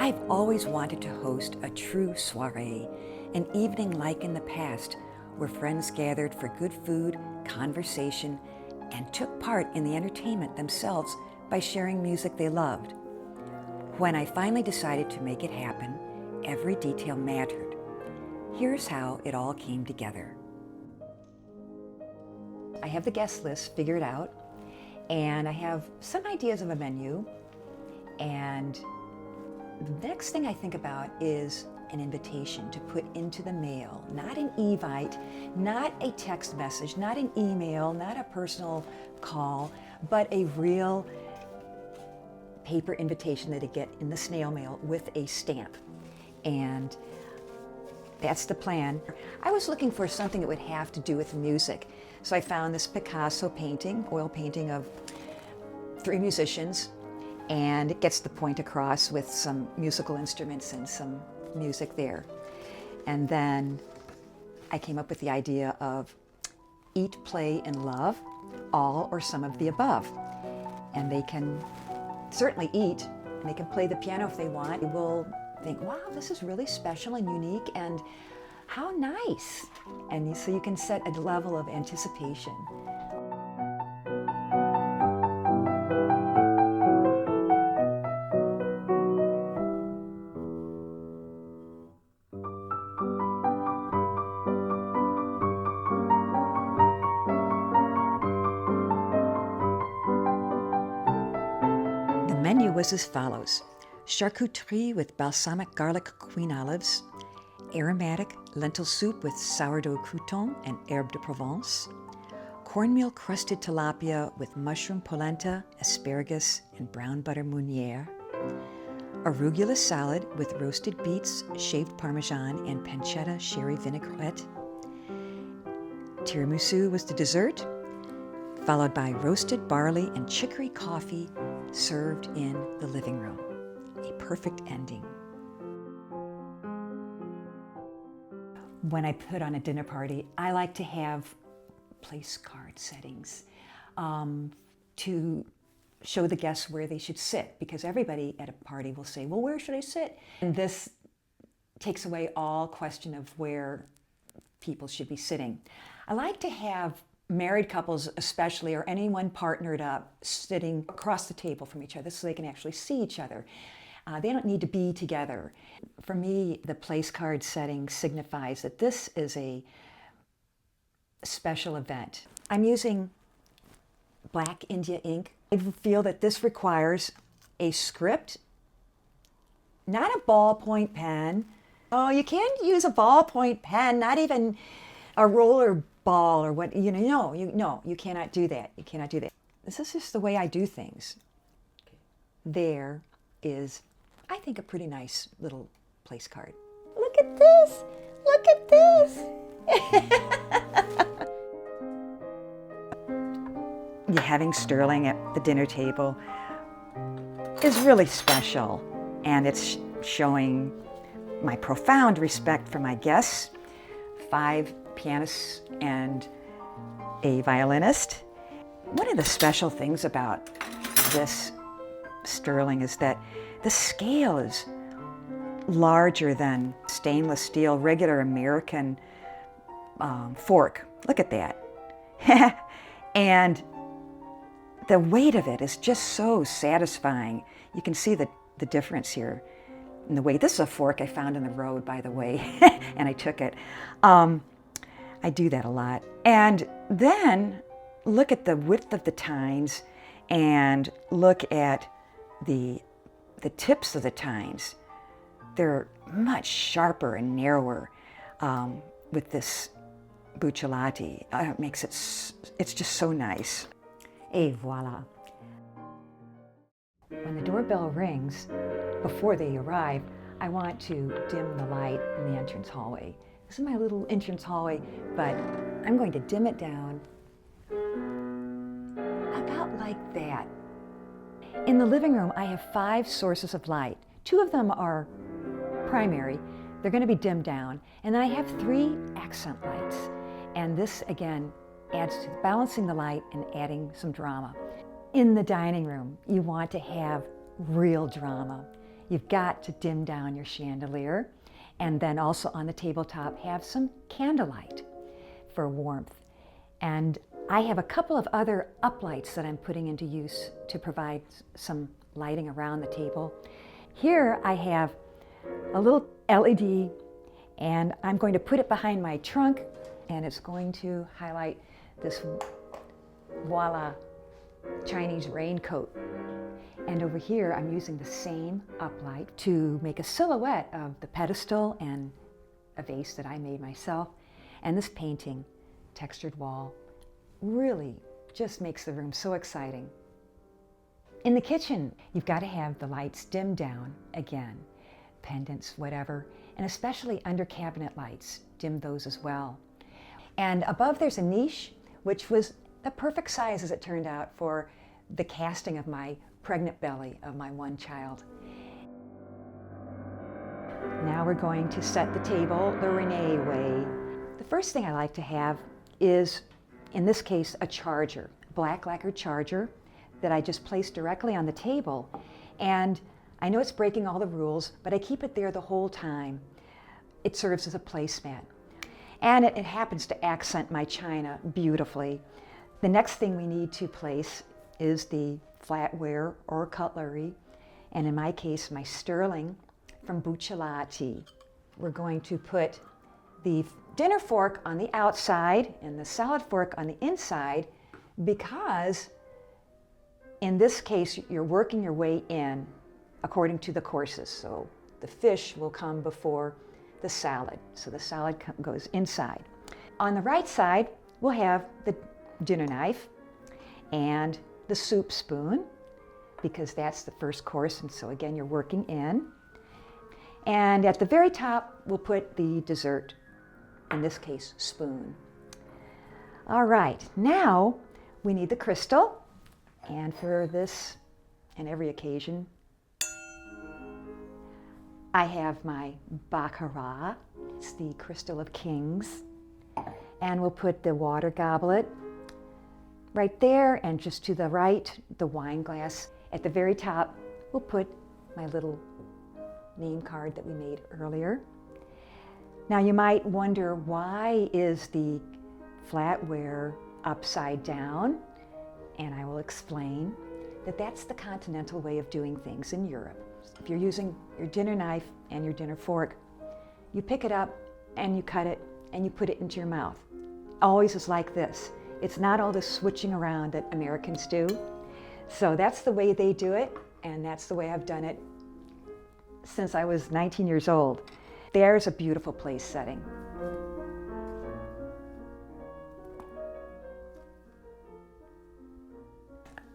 I've always wanted to host a true soirée, an evening like in the past, where friends gathered for good food, conversation, and took part in the entertainment themselves by sharing music they loved. When I finally decided to make it happen, every detail mattered. Here's how it all came together. I have the guest list figured out, and I have some ideas of a menu, and the next thing I think about is an invitation to put into the mail, not an evite, not a text message, not an email, not a personal call, but a real paper invitation that I get in the snail mail with a stamp. And that's the plan. I was looking for something that would have to do with music. So I found this Picasso painting, oil painting of 3 musicians, and it gets the point across with some musical instruments and some music there. And then I came up with the idea of eat, play, and love, all or some of the above. And they can certainly eat, and they can play the piano if they want. They will think, wow, this is really special and unique, and how nice. And so you can set a level of anticipation. The menu was as follows: charcuterie with balsamic garlic queen olives, aromatic lentil soup with sourdough crouton and herbe de Provence, cornmeal crusted tilapia with mushroom polenta, asparagus, and brown butter meuniere, arugula salad with roasted beets, shaved parmesan, and pancetta sherry vinaigrette. Tiramisu was the dessert, followed by roasted barley and chicory coffee served in the living room. A perfect ending. When I put on a dinner party, I like to have place card settings to show the guests where they should sit, because everybody at a party will say, well, where should I sit? And this takes away all question of where people should be sitting. I like to have married couples especially, or anyone partnered up, sitting across the table from each other so they can actually see each other. They don't need to be together. For me, the place card setting signifies that this is a special event. I'm using black India ink. I feel that this requires a script, not a ballpoint pen. Oh, you can't use a ballpoint pen, not even a roller ball or what, no, you cannot do that. You cannot do that. This is just the way I do things. There is, I think, a pretty nice little place card. Look at this! Look at this! Having Sterling at the dinner table is really special, and it's showing my profound respect for my guests, 5 pianists and a violinist. One of the special things about this Sterling is that the scale is larger than stainless steel, regular American fork. Look at that. And the weight of it is just so satisfying. You can see the difference here in the weight. This is a fork I found in the road, by the way, and I took it. I do that a lot. And then look at the width of the tines and look at the tips of the tines. They're much sharper and narrower with this bucciolati. It makes it's just so nice. Et voila. When the doorbell rings, before they arrive, I want to dim the light in the entrance hallway. This is my little entrance hallway, but I'm going to dim it down about like that. In the living room, I have 5 sources of light. 2 of them are primary. They're going to be dimmed down. And then I have 3 accent lights. And this, again, adds to balancing the light and adding some drama. In the dining room, you want to have real drama. you've got to dim down your chandelier, and then also on the tabletop have some candlelight for warmth. And I have a couple of other uplights that I'm putting into use to provide some lighting around the table. Here I have a little LED, and I'm going to put it behind my trunk, and it's going to highlight this voila Chinese raincoat. And over here I'm using the same uplight to make a silhouette of the pedestal and a vase that I made myself. And this painting, textured wall, really just makes the room so exciting. In the kitchen, you've got to have the lights dimmed down again, pendants, whatever, and especially under cabinet lights, dim those as well. And above there's a niche, which was the perfect size as it turned out for the casting of my pregnant belly of my one child. Now we're going to set the table the Renee way. The first thing I like to have is, in this case, a charger, black lacquer charger that I just place directly on the table. And I know it's breaking all the rules, but I keep it there the whole time. It serves as a placemat. And it happens to accent my china beautifully. The next thing we need to place is the flatware or cutlery, and in my case, my sterling from Buccellati. We're going to put the dinner fork on the outside and the salad fork on the inside, because in this case, you're working your way in according to the courses. So the fish will come before the salad. So the salad goes inside. On the right side, we'll have the dinner knife and the soup spoon, because that's the first course, and so again, you're working in. And at the very top, we'll put the dessert, in this case, spoon. All right, now we need the crystal, and for this and every occasion, I have my baccarat. It's the crystal of kings, and we'll put the water goblet right there, and just to the right, the wine glass. At the very top, we'll put my little name card that we made earlier. Now you might wonder, why is the flatware upside down? And I will explain that that's the continental way of doing things in Europe. If you're using your dinner knife and your dinner fork, you pick it up and you cut it and you put it into your mouth. Always is like this. It's not all this switching around that Americans do. So that's the way they do it, and that's the way I've done it since I was 19 years old. There's a beautiful place setting.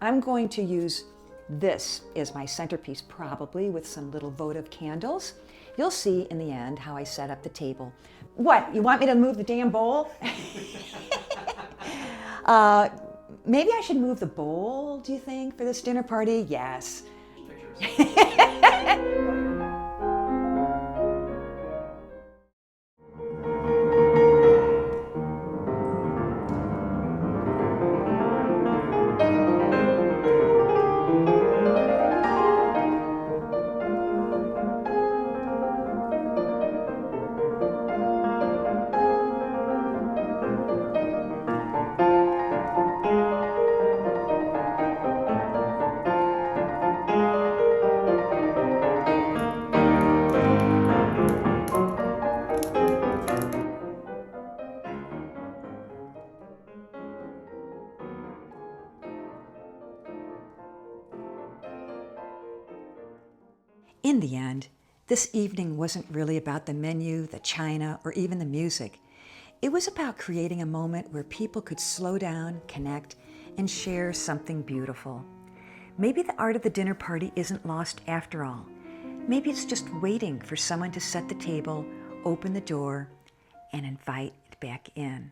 I'm going to use this as my centerpiece, probably with some little votive candles. You'll see in the end how I set up the table. What, you want me to move the damn bowl? Maybe I should move the bowl, do you think, for this dinner party? Yes. In the end, this evening wasn't really about the menu, the china, or even the music. It was about creating a moment where people could slow down, connect, and share something beautiful. Maybe the art of the dinner party isn't lost after all. Maybe it's just waiting for someone to set the table, open the door, and invite it back in.